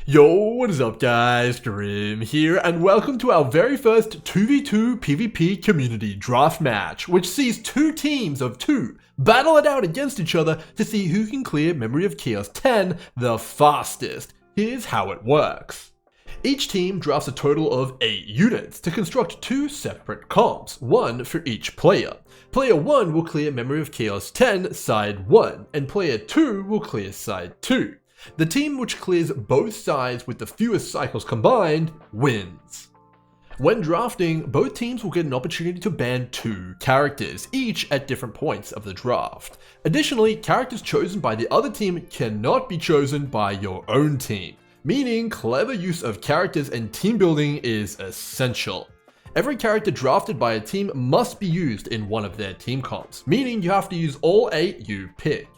Yo, what is up guys, Grim here, and welcome to our very first 2v2 PvP community draft match, which sees two teams of two battle it out against each other to see who can clear Memory of Chaos 10 the fastest. Here's how it works. Each team drafts a total of 8 units to construct 2 separate comps, one for each player. Player 1 will clear Memory of Chaos 10 side 1, and player 2 will clear side 2. The team which clears both sides with the fewest cycles combined wins. When drafting, both teams will get an opportunity to ban 2 characters, each at different points of the draft. Additionally, characters chosen by the other team cannot be chosen by your own team, meaning clever use of characters and team building is essential. Every character drafted by a team must be used in one of their team comps, meaning you have to use all 8 you pick.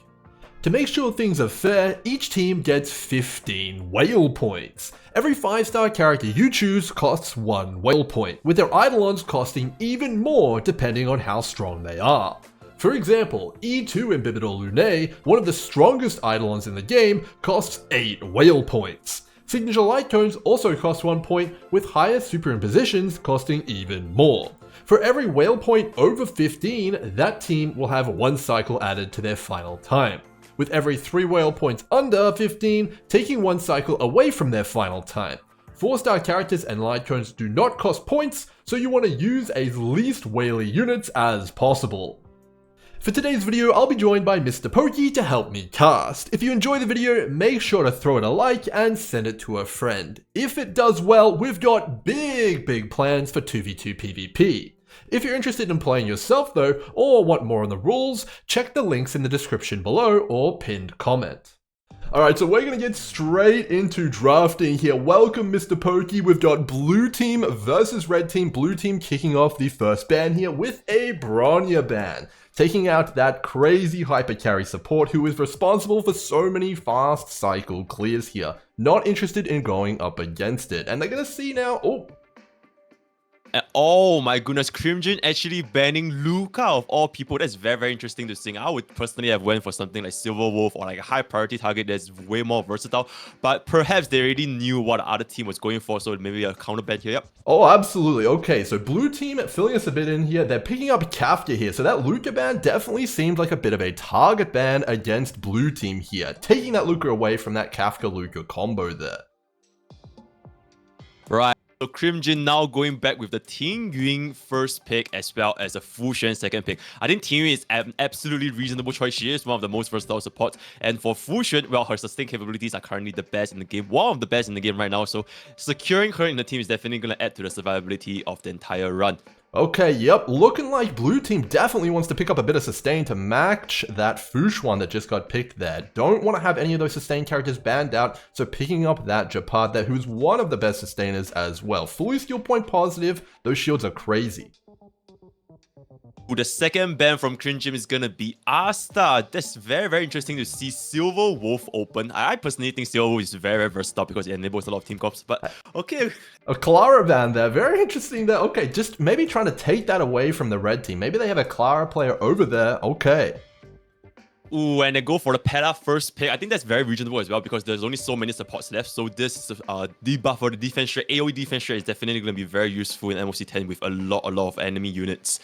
To make sure things are fair, each team gets 15 whale points. Every 5-star character you choose costs 1 whale point, with their eidolons costing even more depending on how strong they are. For example, E2 Imbibitor Lune, one of the strongest eidolons in the game, costs 8 whale points. Signature light cones also cost 1 point, with higher superimpositions costing even more. For every whale point over 15, that team will have 1 cycle added to their final time, with every 3 whale points under 15 taking 1 cycle away from their final time. 4-star characters and light cones do not cost points, so you want to use as least whaley units as possible. For today's video, I'll be joined by Mr. Pokke to help me cast. If you enjoy the video, make sure to throw it a like and send it to a friend. If it does well, we've got big plans for 2v2 PvP. If you're interested in playing yourself though, or want more on the rules, check the links in the description below or pinned comment. Alright, so we're gonna get straight into drafting here. Welcome, Mr. Pokke. We've got blue team versus red team. Blue team kicking off the first ban here with a Bronya ban, taking out that crazy hyper carry support who is responsible for so many fast cycle clears here. Not interested in going up against it. And they're gonna see now, oh my goodness, Crimjin actually banning Luca of all people. That's very interesting to see. I would personally have went for something like Silver Wolf or like a high priority target that's way more versatile. But perhaps they already knew what the other team was going for, so maybe a counter ban here. Yep. Oh, absolutely. Okay, so blue team filling us a bit in here. They're picking up Kafka here. So that Luca ban definitely seems like a bit of a target ban against blue team here, taking that Luca away from that Kafka-Luca combo there. Right. So Crimjin now going back with the Ting Yun first pick as well as a Fu Xuan second pick. I think Ting Yun is an absolutely reasonable choice. She is one of the most versatile supports. And for Fu Xuan, well, her sustain capabilities are currently the best in the game. One of the best in the game right now. So securing her in the team is definitely going to add to the survivability of the entire run. Okay, yep, looking like blue team definitely wants to pick up a bit of sustain to match that Fush one that just got picked there. Don't want to have any of those sustain characters banned out, so picking up that Japad there, who's one of the best sustainers as well. Fully skill point positive, those shields are crazy. The second ban from Crimjin is gonna be Asta. That's very interesting to see Silver Wolf open. I personally think Silver Wolf is very versatile because it enables a lot of team comps, but okay. A Clara ban there, very interesting there. Okay, just maybe trying to take that away from the red team. Maybe they have a Clara player over there, okay. Ooh, and they go for the Peta first pick. I think that's very reasonable as well because there's only so many supports left. So this debuff for the defense rate, AoE defense rate is definitely going to be very useful in MOC 10 with a lot of enemy units.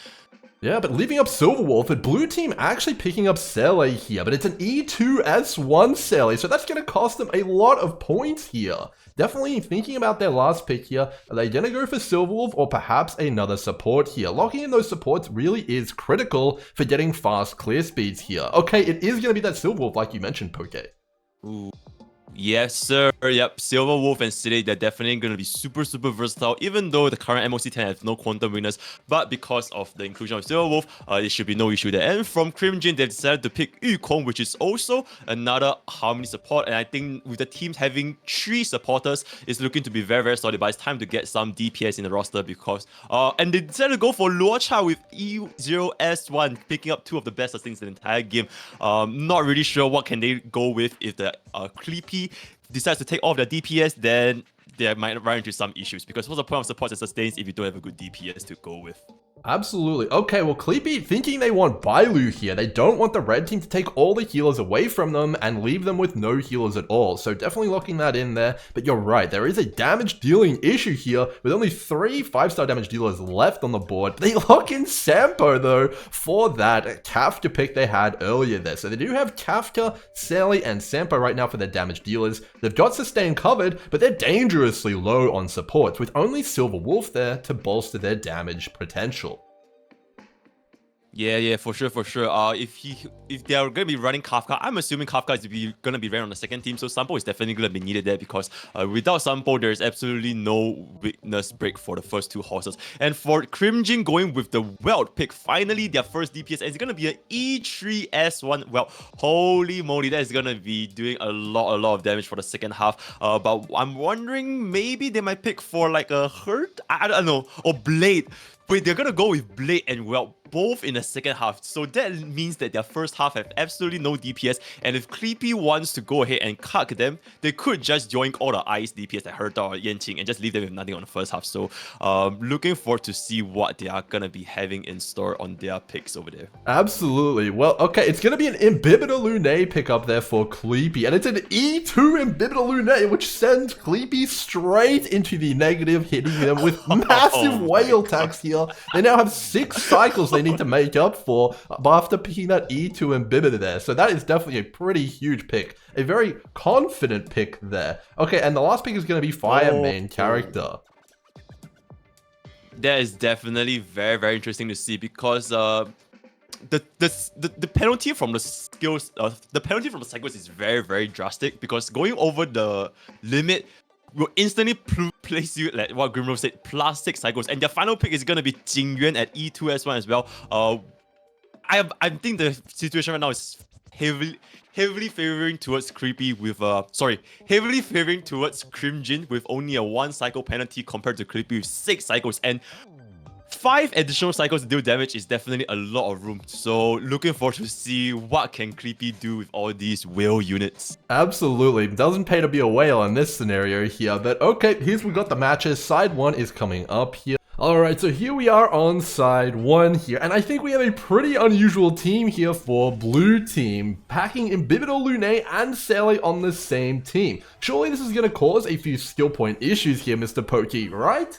Yeah, but leaving up Silver Wolf, but blue team actually picking up Sele here, but it's an E2S1 Sele, so that's going to cost them a lot of points here. Definitely thinking about their last pick here. Are they going to go for Silver Wolf or perhaps another support here? Locking in those supports really is critical for getting fast clear speeds here. Okay, it is going to be that Silver Wolf like you mentioned, Pokke. Ooh. Yes, sir. Yep, Silver Wolf and City, they're definitely going to be super versatile, even though the current MOC 10 has no quantum winners. But because of the inclusion of Silver Wolf, it should be no issue there. And from Crimjin, they decided to pick Yukong, which is also another Harmony support. And I think with the teams having 3 supporters, it's looking to be very solid. But it's time to get some DPS in the roster because... and they decided to go for Luocha with E0S1, picking up 2 of the best sustains in the entire game. Not really sure what can they go with if the Creepy decides to take off their DPS, then they might run into some issues because what's the point of supports and sustains if you don't have a good DPS to go with? Absolutely. Okay, well, Cleepy thinking they want Bailu here. They don't want the red team to take all the healers away from them and leave them with no healers at all. So definitely locking that in there. But you're right, there is a damage dealing issue here with only 3 5-star damage dealers left on the board. They lock in Sampo though for that Kafka pick they had earlier there. So they do have Kafka, Sally, and Sampo right now for their damage dealers. They've got Sustain covered, but they're dangerously low on supports with only Silver Wolf there to bolster their damage potential. Yeah, for sure. If they're gonna be running Kafka, I'm assuming Kafka is gonna be ran on the second team, so Sampo is definitely gonna be needed there because without Sampo, there's absolutely no weakness break for the first 2 horses. And for Crimjin going with the Welt pick, finally their first DPS, and it's gonna be an E3S1 Welt. Holy moly, that is gonna be doing a lot of damage for the second half. But I'm wondering maybe they might pick for like a Hurt, I don't know, or Blade. Wait, they're gonna go with Blade and Welt both in the second half. So that means that their first half have absolutely no DPS. And if Cleepy wants to go ahead and cuck them, they could just join all the ice DPS like Herta or Yanqing and just leave them with nothing on the first half. So looking forward to see what they are gonna be having in store on their picks over there. Absolutely. Well, okay, it's going to be an Imbibitor Lune pickup there for Cleepy. And it's an E2 Imbibitor Lune, which sends Cleepy straight into the negative, hitting them with massive whale tax here. They now have 6 cycles they need to make up for after picking that E2 Imbibitor there. So that is definitely a pretty huge pick. A very confident pick there. Okay, and the last pick is going to be Fire main character. That is definitely very interesting to see because the penalty from the skills, the penalty from the cycles is very drastic because going over the limit will instantly place you, like what Grimro said, +6 cycles, and their final pick is gonna be Jing Yuan at E2S1 as well. I think the situation right now is heavily favoring towards Creepy with heavily favoring towards Crimjin with only a 1 cycle penalty compared to Creepy with 6 cycles, and 5 additional cycles to deal damage is definitely a lot of room. So looking forward to see what can Creepy do with all these whale units. Absolutely. Doesn't pay to be a whale in this scenario here, but okay, here's we got the matches. Side 1 is coming up here. Alright, so here we are on side 1 here, and I think we have a pretty unusual team here for blue team, packing Imbibitor Lune and Sally on the same team. Surely this is going to cause a few skill point issues here, Mr. Pokke, right?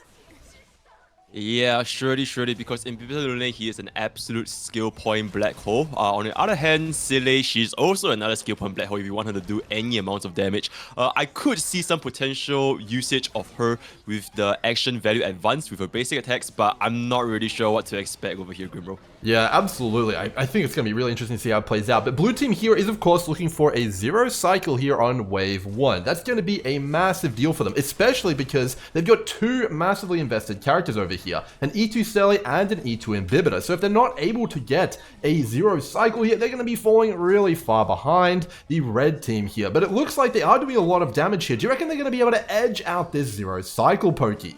Yeah, surely, because in Imbibitor Lune, he is an absolute skill point black hole. On the other hand, Sile, she's also another skill point black hole if you want her to do any amount of damage. I could see some potential usage of her with the action value advanced with her basic attacks, but I'm not really sure what to expect over here, Grimro. Yeah, absolutely. I think it's going to be really interesting to see how it plays out. But blue team here is, of course, looking for a 0 cycle here on wave 1. That's going to be a massive deal for them, especially because they've got 2 massively invested characters over here, an E2 Sally and an E2 Imbibitor. So if they're not able to get a 0 cycle here, they're going to be falling really far behind the red team here. But it looks like they are doing a lot of damage here. Do you reckon they're going to be able to edge out this 0 cycle, Pokke?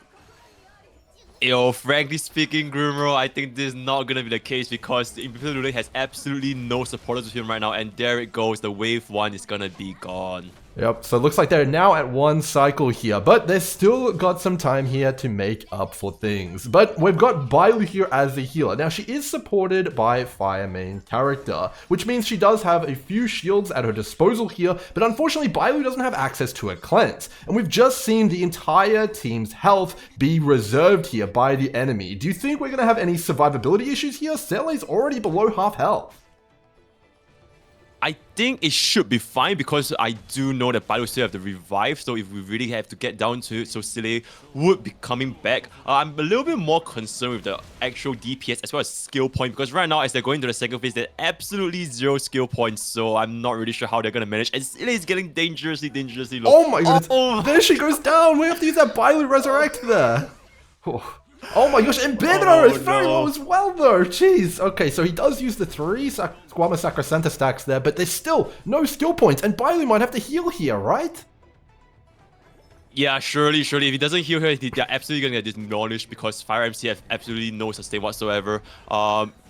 Yo, frankly speaking, Grimro, I think this is not gonna be the case because the Imbibitor Lune has absolutely no supporters with him right now, and there it goes, the wave 1 is gonna be gone. Yep, so it looks like they're now at 1 cycle here, but they've still got some time here to make up for things. But we've got Bailu here as the healer. Now, she is supported by Fire main character, which means she does have a few shields at her disposal here, but unfortunately, Bailu doesn't have access to a cleanse. And we've just seen the entire team's health be reserved here by the enemy. Do you think we're going to have any survivability issues here? Sally's already below half health. I think it should be fine because I do know that Bailu still have the revive, so if we really have to get down to it, so Sile would be coming back. I'm a little bit more concerned with the actual DPS as well as skill point because right now as they're going to the second phase, they're absolutely 0 skill points, so I'm not really sure how they're going to manage. And Sile is getting dangerously low. Oh my goodness, there she goes down. We have to use that Bailu Resurrect there. Oh my gosh, Imbibitor is very low as well though, jeez. Okay, so he does use the 3 Squama Sacrosanta stacks there, but there's still no skill points, and Bailu might have to heal here, right? Yeah, surely. If he doesn't heal here, they're absolutely gonna get demolished because Fire MC have absolutely no sustain whatsoever.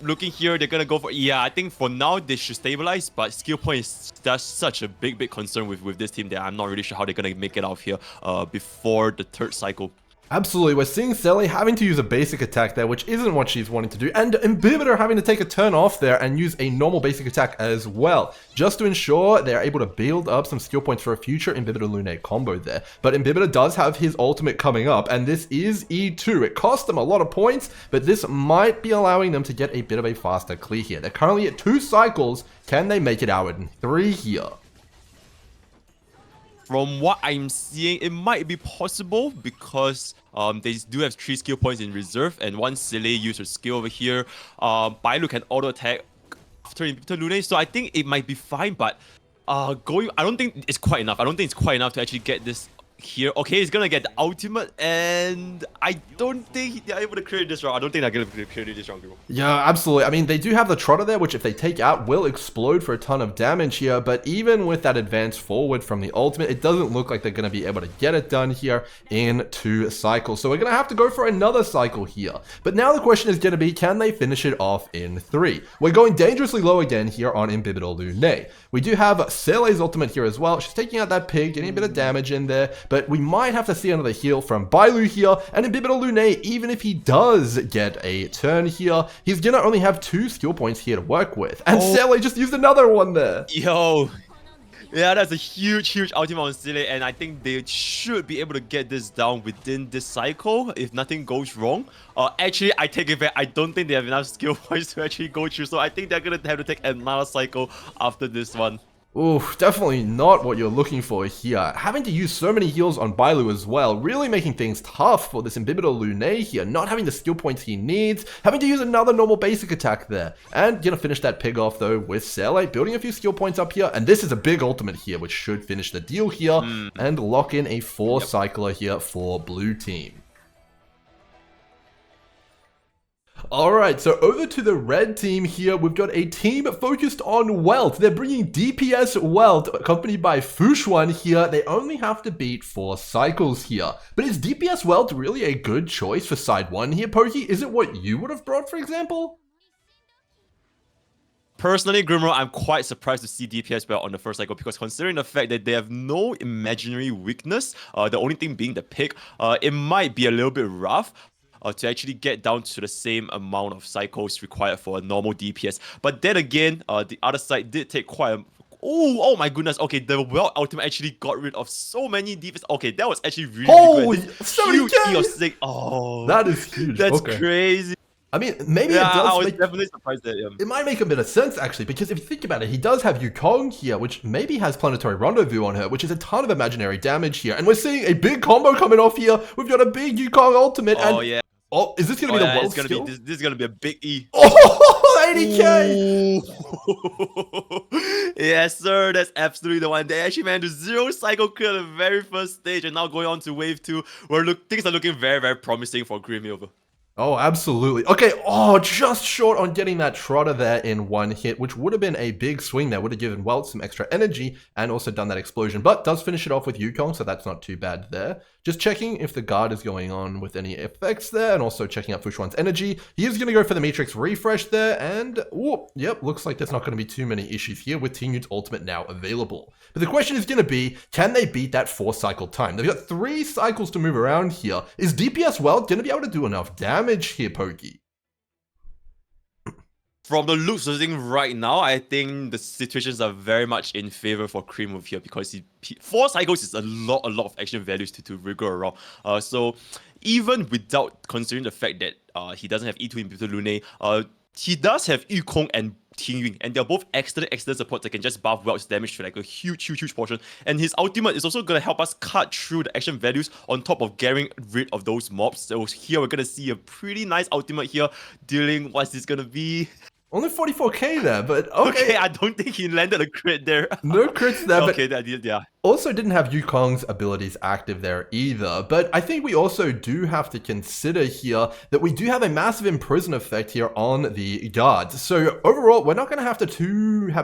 Looking here, they're gonna go for, yeah, I think for now they should stabilize, but skill point is just such a big concern with this team that I'm not really sure how they're gonna make it out here before the 3rd cycle. Absolutely, we're seeing Sally having to use a basic attack there, which isn't what she's wanting to do, and Imbibitor having to take a turn off there and use a normal basic attack as well, just to ensure they're able to build up some skill points for a future Imbibitor Lune combo there. But Imbibitor does have his ultimate coming up, and this is E2. It cost them a lot of points, but this might be allowing them to get a bit of a faster clear here. They're currently at 2 cycles. Can they make it out in 3 here? From what I'm seeing, it might be possible because they do have 3 skill points in reserve, and once Silly uses her skill over here, Bailu can auto attack after Imbibitor Lune, so I think it might be fine, but I don't think it's quite enough. I don't think it's quite enough to actually get this here. Okay, he's gonna get the ultimate, and I don't think they're able to clear this round. I don't think they're gonna clear this round, people. Yeah, absolutely. I mean, they do have the Trotter there, which if they take out, will explode for a ton of damage here. But even with that advance forward from the ultimate, it doesn't look like they're going to be able to get it done here in 2 cycles. So we're going to have to go for another cycle here. But now the question is going to be, can they finish it off in 3? We're going dangerously low again here on Imbibitor Lune. We do have Sele's ultimate here as well. She's taking out that pig, getting a bit of damage in there. But we might have to see another heal from Bailu here. And Imbibitor Lune, even if he does get a turn here, he's gonna only have 2 skill points here to work with. And Sele just used another one there. Yo. Yeah, that's a huge ultimate on Silly, and I think they should be able to get this down within this cycle if nothing goes wrong. Actually, I take it back. I don't think they have enough skill points to actually go through, so I think they're gonna have to take another cycle after this one. Oof, definitely not what you're looking for here. Having to use so many heals on Bailu as well, really making things tough for this Imbibitor Lune here, not having the skill points he needs, having to use another normal basic attack there. And gonna finish that pig off though with Sele, building a few skill points up here, and this is a big ultimate here, which should finish the deal here, and lock in a 4 cycler here for blue team. Alright, so over to the red team here, we've got a team focused on Welt. They're bringing DPS Welt, accompanied by Fushuan here. They only have to beat 4 cycles here. But is DPS Welt really a good choice for side 1 here, Pokke? Is it what you would have brought, for example? Personally, Grimro, I'm quite surprised to see DPS Welt on the first cycle, because considering the fact that they have no imaginary weakness, the only thing being the pick, it might be a little bit rough to actually get down to the same amount of cycles required for a normal DPS. But then again, the other side did take quite a... Oh my goodness. Okay, the Welt ultimate actually got rid of so many DPS. Okay, that was actually really Holy, good. 70k! Oh, that is huge. That's okay. Crazy. I mean, maybe yeah, it does I was definitely surprised that, It might make a bit of sense, actually, because if you think about it, he does have Yukong here, which maybe has Planetary Rendezvous on her, which is a ton of imaginary damage here. And we're seeing a big combo coming off here. We've got a big Yukong ultimate. Oh, and yeah. Oh, is this going to be the Welt skill? This is going to be a big E. Oh, 80k! Yes, sir. That's absolutely the one. They actually managed to 0 cycle clear the very first stage, and now going on to wave 2, where things are looking very promising for Grimrogacha. Oh, absolutely. Okay, just short on getting that Trotter there in 1 hit, which would have been a big swing there, would have given Welt some extra energy and also done that explosion, but does finish it off with Yukong, so that's not too bad there. Just checking if the guard is going on with any effects there, and also checking out Fushuan's energy. He is going to go for the Matrix refresh there, and yep, looks like there's not going to be too many issues here with Team Yu's ultimate now available. But the question is going to be, can they beat that 4 cycle time? They've got 3 cycles to move around here. Is DPS Welt going to be able to do enough damage here, Pokke? From the looks of things right now, I think the situations are very much in favor for Grimrogacha here, because 4 cycles is a lot of action values to wriggle around. So even without considering the fact that he doesn't have E2 in Imbibitor Lune, he does have Yukong and Ting Yun, and they're both excellent supports that can just buff Welt's damage to like a huge portion. And his ultimate is also going to help us cut through the action values on top of getting rid of those mobs. So here we're going to see a pretty nice ultimate here, dealing what's this going to be. Only 44k there, but okay. I don't think he landed a crit there. No crits there, okay, but yeah. Also didn't have Yukong's abilities active there either. But I think we also do have to consider here that we do have a massive imprison effect here on the guards. So overall, we're not going to have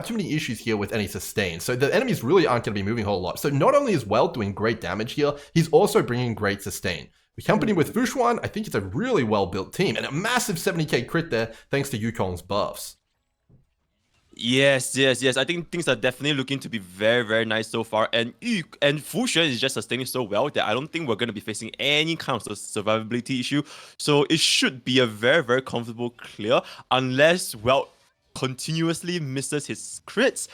too many issues here with any sustain. So the enemies really aren't going to be moving a whole lot. So not only is Welt doing great damage here, he's also bringing great sustain. Accompanied with Fushuan, I think it's a really well-built team, and a massive 70k crit there thanks to Yukong's buffs. Yes, yes, yes. I think things are definitely looking to be very, very nice so far. And Fu Xuan is just sustaining so well that I don't think we're going to be facing any kind of survivability issue. So it should be a very, very comfortable clear, unless, well, continuously misses his crits.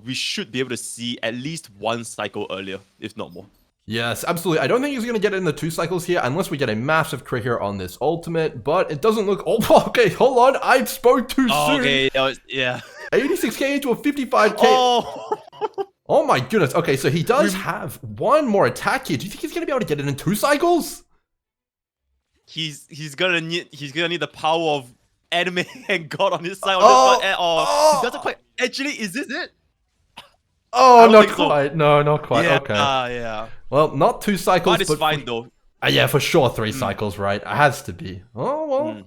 We should be able to see at least one cycle earlier, if not more. Yes, absolutely. I don't think he's going to get it in the 2 cycles here unless we get a massive crit here on this ultimate, but it doesn't look... Oh, okay, hold on. I spoke too soon. Okay, yeah. 86k into a 55k. Oh my goodness. Okay, so he does have one more attack here. Do you think he's going to be able to get it in 2 cycles? He's gonna need the power of anime and God on his side. He doesn't quite... Actually, is this it? Oh, not quite. So. No, not quite. Yeah, okay. Yeah. Well, not 2 cycles, but it's fine though. Yeah, for sure 3 cycles, right? It has to be. Oh, well.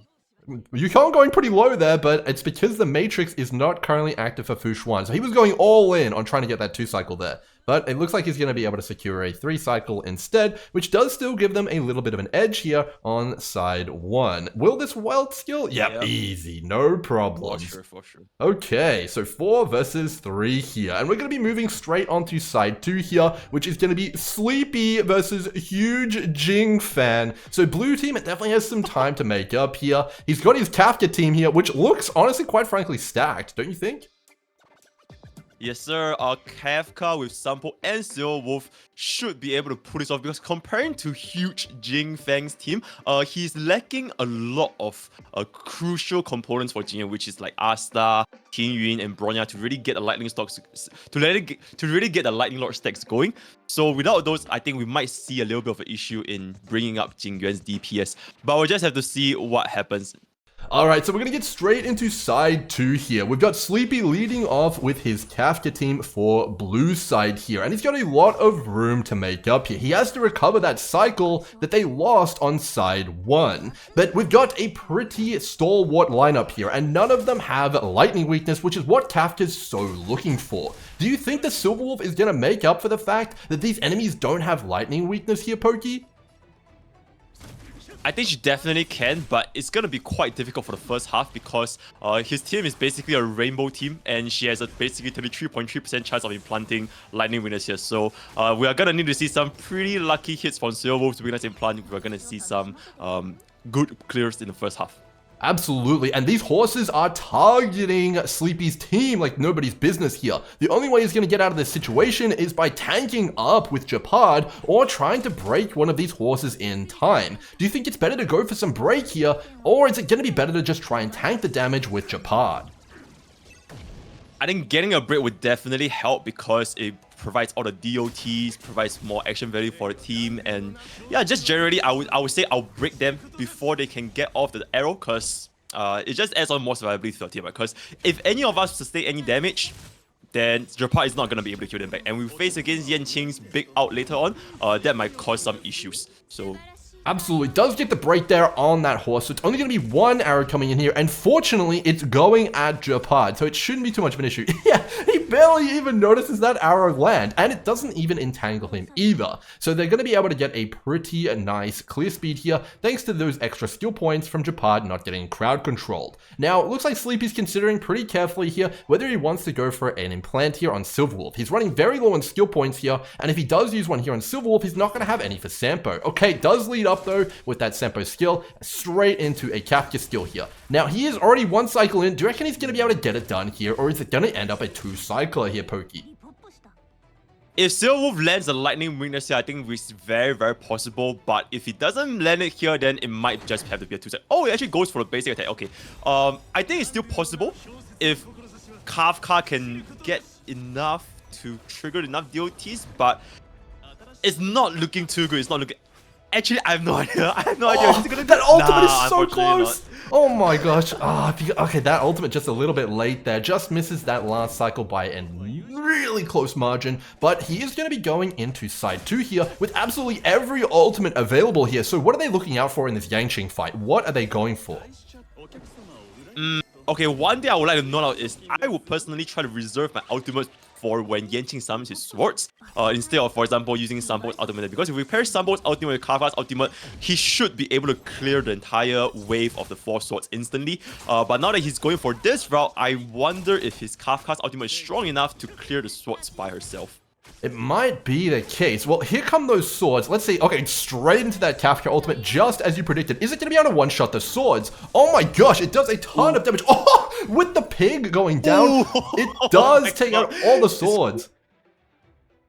You can't going pretty low there, but it's because the Matrix is not currently active for Fu Xuan. So he was going all in on trying to get that 2 cycle there. But it looks like he's going to be able to secure a 3 cycle instead, which does still give them a little bit of an edge here on side 1. Will this wild skill? Yep, easy, no problem. For sure. Okay, so 4 versus 3 here. And we're going to be moving straight onto side 2 here, which is going to be Sleepy versus Huge Jing Fan. So blue team, it definitely has some time to make up here. He's got his Kafka team here, which looks, honestly, quite frankly, stacked, don't you think? Yes, sir. Kafka with Sampo and Silver Wolf should be able to pull this off because comparing to Huge Jing Fang's team, he's lacking a lot of crucial components for Jing, which is like Asta, Qin Yun, and Bronya to really get the lightning stocks to really get the lightning lord stacks going. So without those, I think we might see a little bit of an issue in bringing up Jing Yuan's DPS. But we'll just have to see what happens. Alright, so we're going to get straight into side 2 here. We've got Sleepy leading off with his Kafka team for blue side here. And he's got a lot of room to make up here. He has to recover that cycle that they lost on side 1. But we've got a pretty stalwart lineup here. And none of them have lightning weakness, which is what Kafka's so looking for. Do you think the Silver Wolf is going to make up for the fact that these enemies don't have lightning weakness here, Pokke? I think she definitely can, but it's going to be quite difficult for the first half because his team is basically a rainbow team and she has a basically 33.3% chance of implanting lightning winners here. So we are going to need to see some pretty lucky hits from Silver Wolf to win us implant. We're going to see some good clears in the first half. Absolutely, and these horses are targeting Sleepy's team like nobody's business here. The only way he's going to get out of this situation is by tanking up with Japad or trying to break one of these horses in time. Do you think it's better to go for some break here, or is it going to be better to just try and tank the damage with Japad? I think getting a break would definitely help because it provides all the DOTs, provides more action value for the team, and yeah, just generally I would say I'll break them before they can get off the arrow because it just adds on more survivability to the team. Because if any of us sustain any damage, then Japad is not going to be able to kill them back. And we face against Yanqing's big out later on, that might cause some issues. So absolutely does get the break there on that horse. So it's only going to be 1 arrow coming in here, and fortunately it's going at Japad, so it shouldn't be too much of an issue. Yeah, he barely even notices that arrow land, and it doesn't even entangle him either. So they're going to be able to get a pretty nice clear speed here, thanks to those extra skill points from Japad not getting crowd controlled. Now, it looks like Sleepy's considering pretty carefully here whether he wants to go for an implant here on Silverwolf. He's running very low on skill points here, and if he does use one here on Silverwolf, he's not going to have any for Sampo. Okay, does lead up though with that Sampo skill straight into a Kafka skill here. Now he is already 1 cycle in. Do you reckon he's going to be able to get it done here, or is it going to end up a 2 cycler here, Pokke? If Silver Wolf lands a lightning weakness here, I think it's very, very possible. But if he doesn't land it here, then it might just have to be a 2 cycle. Oh, it actually goes for the basic attack. Okay. I think it's still possible if Kafka can get enough to trigger enough DOTs, but it's not looking too good. It's not looking. Actually, I have no idea. I have no idea. He's gonna that ultimate is so close. Oh my gosh. Okay, that ultimate just a little bit late there. Just misses that last cycle by a really close margin. But he is going to be going into side 2 here with absolutely every ultimate available here. So what are they looking out for in this Yanqing fight? What are they going for? Okay, one thing I would like to note out is I would personally try to reserve my ultimate for when Yanqing summons his swords, instead of, for example, using Sambo's ultimate. Because if we pair Sambo's ultimate with Kafka's ultimate, he should be able to clear the entire wave of the 4 swords instantly. But now that he's going for this route, I wonder if his Kafka's ultimate is strong enough to clear the swords by herself. It might be the case. Well, here come those swords. Let's see. Okay, straight into that Kafka ultimate, just as you predicted. Is it going to be able to one-shot the swords? Oh my gosh, it does a ton of damage. Oh, with the pig going down, it does take out all the swords.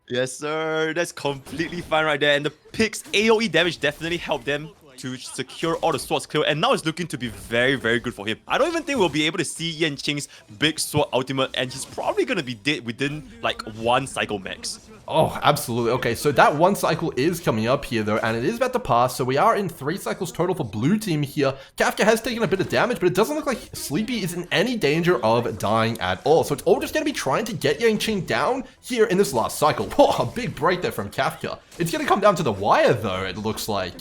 Yes, sir. That's completely fine right there. And the pig's AoE damage definitely helped them to secure all the swords clear, and now it's looking to be very, very good for him. I don't even think we'll be able to see Yanqing's big sword ultimate, and he's probably gonna be dead within like 1 cycle max. Oh, absolutely. Okay, so that 1 cycle is coming up here though, and it is about to pass, so we are in 3 cycles total for blue team here. Kafka has taken a bit of damage, but it doesn't look like Sleepy is in any danger of dying at all. So it's all just gonna be trying to get Yanqing down here in this last cycle. Whoa, a big break there from Kafka. It's gonna come down to the wire though, it looks like.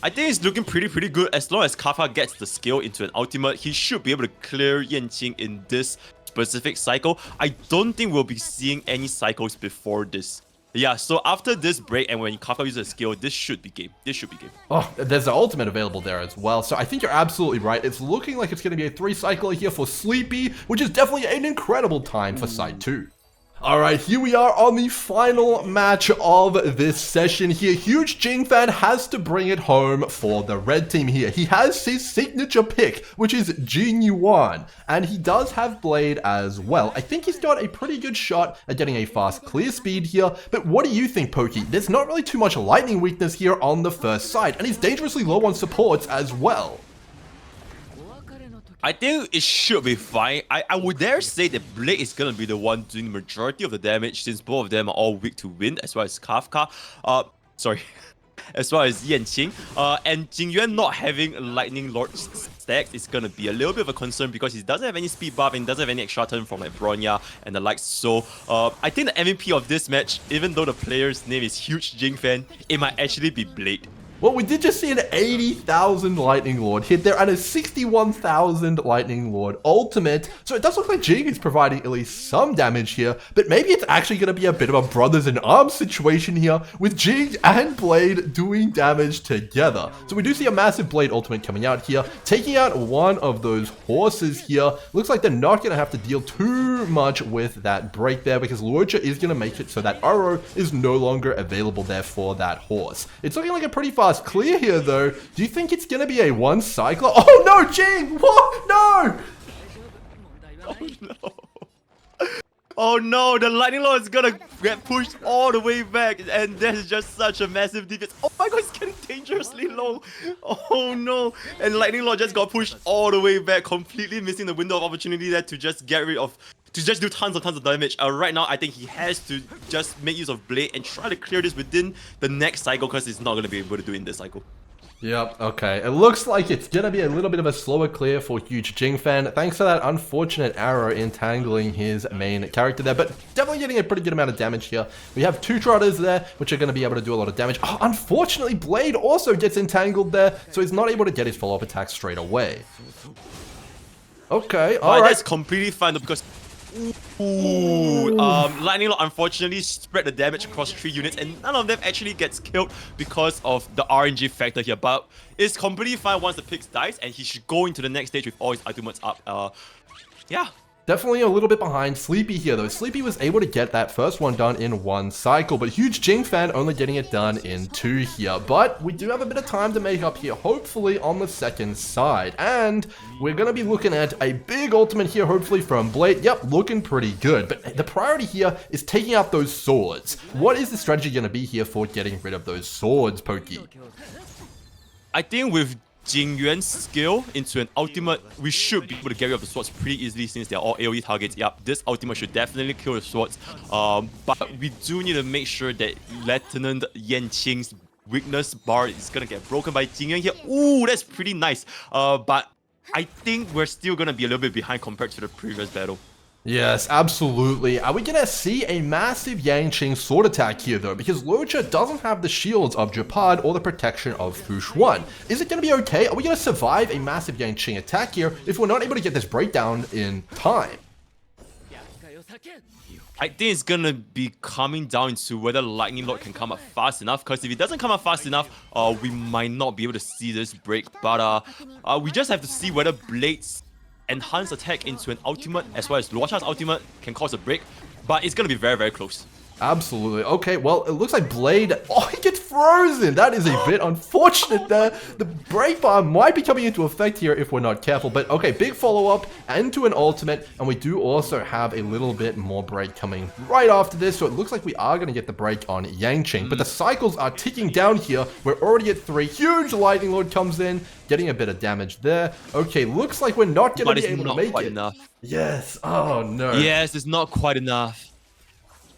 I think it's looking pretty good. As long as Kafka gets the skill into an ultimate, he should be able to clear Yanqing in this specific cycle. I don't think we'll be seeing any cycles before this. Yeah, so after this break and when Kafka uses a skill, this should be game. This should be game. Oh, there's an ultimate available there as well. So I think you're absolutely right. It's looking like it's going to be a 3 cycle here for Sleepy, which is definitely an incredible time for side 2. Alright, here we are on the final match of this session here. Huge Jing fan has to bring it home for the red team here. He has his signature pick, which is Jing Yuan, and he does have Blade as well. I think he's got a pretty good shot at getting a fast clear speed here, but what do you think, Pokke? There's not really too much lightning weakness here on the first side, and he's dangerously low on supports as well. I think it should be fine. I would dare say that Blade is gonna be the one doing the majority of the damage, since both of them are all weak to wind, as well as Kafka. As well as Yanqing. And Jing Yuan not having Lightning Lord stacks is gonna be a little bit of a concern because he doesn't have any speed buff and doesn't have any extra turn from like Bronya and the likes. So I think the MVP of this match, even though the player's name is Huge Jing fan, it might actually be Blade. Well, we did just see an 80,000 Lightning Lord hit there and a 61,000 Lightning Lord ultimate. So it does look like Jing is providing at least some damage here, but maybe it's actually going to be a bit of a brothers in arms situation here with Jing and Blade doing damage together. So we do see a massive Blade ultimate coming out here, taking out one of those horses here. Looks like they're not going to have to deal too much with that break there because Luocha is going to make it so that Oro is no longer available there for that horse. It's looking like a pretty fast clear here though. Do you think it's gonna be a 1 cycler? Oh no, Jing! What? No! Oh no. Oh no, the Lightning Lord is gonna get pushed all the way back, and there's just such a massive defense. Oh my god, it's getting dangerously low. Oh no. And Lightning Lord just got pushed all the way back, completely missing the window of opportunity there to just get rid of, to just do tons of damage. Right now, I think he has to just make use of Blade and try to clear this within the next cycle because he's not going to be able to do it in this cycle. Yep, okay. It looks like it's going to be a little bit of a slower clear for Huge Jing fan, thanks to that unfortunate arrow entangling his main character there, but definitely getting a pretty good amount of damage here. We have 2 Trotters there, which are going to be able to do a lot of damage. Oh, unfortunately, Blade also gets entangled there, so he's not able to get his follow-up attack straight away. Okay, alright. That's completely fine though because Lightning Lord unfortunately spread the damage across 3 units and none of them actually gets killed because of the RNG factor here, but it's completely fine once the pig dies and he should go into the next stage with all his ultimates up. Yeah. Definitely a little bit behind Sleepy here though. Sleepy was able to get that first one done in 1 cycle, but Huge Jing fan only getting it done in 2 here. But we do have a bit of time to make up here, hopefully on the second side. And we're going to be looking at a big ultimate here, hopefully from Blade. Yep, looking pretty good. But the priority here is taking out those swords. What is the strategy going to be here for getting rid of those swords, Pokke? I think with Jing Yuan's skill into an ultimate, we should be able to get rid of the swords pretty easily since they're all AoE targets. Yep, this ultimate should definitely kill the swords. But we do need to make sure that Lieutenant Yanqing's weakness bar is gonna get broken by Jing Yuan here. Ooh, that's pretty nice. But I think we're still gonna be a little bit behind compared to the previous battle. Yes, absolutely. Are we going to see a massive Yanqing sword attack here though? Because Luocha doesn't have the shields of Japad or the protection of Fushuan. Is it going to be okay? Are we going to survive a massive Yanqing attack here if we're not able to get this breakdown in time? I think it's gonna be coming down to whether Lightning Lord can come up fast enough. Because if he doesn't come up fast enough, we might not be able to see this break. But we just have to see whether Blade's enhanced attack into an ultimate as well as Luocha's ultimate can cause a break. But it's gonna be very, very close. Absolutely. Okay, well, it looks like Blade... Oh, he gets frozen! That is a bit unfortunate there. The break bar might be coming into effect here if we're not careful. But, okay, big follow-up into an ultimate. And we do also have a little bit more break coming right after this. So it looks like we are going to get the break on Yangqing. But the cycles are ticking down here. We're already at 3. Huge Lightning Lord comes in, getting a bit of damage there. Okay, looks like we're not going to be able to make it. Enough. Yes. Oh, no. Yes, it's not quite enough.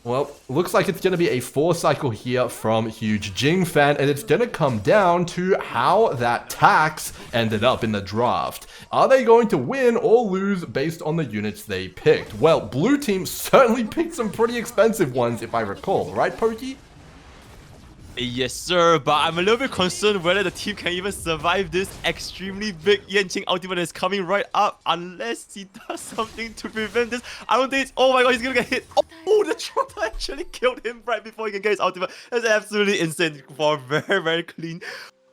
Well, looks like it's going to be a 4 cycle here from Huge Jing fan, and it's going to come down to how that tax ended up in the draft. Are they going to win or lose based on the units they picked? Well, blue team certainly picked some pretty expensive ones, if I recall, right, Pokke? Yes, sir, but I'm a little bit concerned whether the team can even survive this extremely big Yanqing ultimate that's coming right up unless he does something to prevent this. I don't think it's... Oh my god, he's gonna get hit. Oh, the Trotter actually killed him right before he can get his ultimate. That's absolutely insane for very, very clean.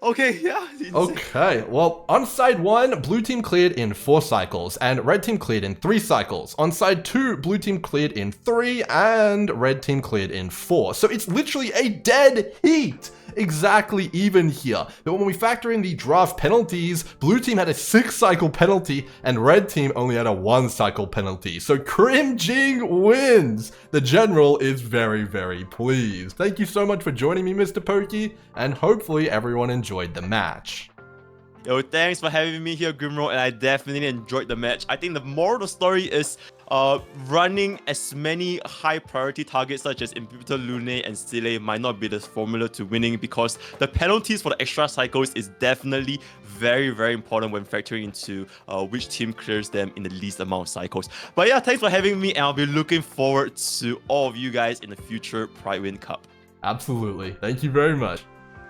Okay, yeah. Okay, well, on side 1, blue team cleared in 4 cycles, and red team cleared in 3 cycles. On side 2, blue team cleared in 3, and red team cleared in 4. So it's literally a dead heat! Exactly even here. But when we factor in the draft penalties, blue team had a 6 cycle penalty, and red team only had a 1 cycle penalty. So Grim Jing wins! The general is very, very pleased. Thank you so much for joining me, Mr. Pokke, and hopefully everyone enjoyed the match. Yo, thanks for having me here, Grimro, and I definitely enjoyed the match. I think the moral of the story is running as many high priority targets such as Imputer, Lune, and Stile might not be the formula to winning, because the penalties for the extra cycles is definitely very, very important when factoring into which team clears them in the least amount of cycles. But yeah, thanks for having me, and I'll be looking forward to all of you guys in the future Pride Win Cup. Absolutely. Thank you very much.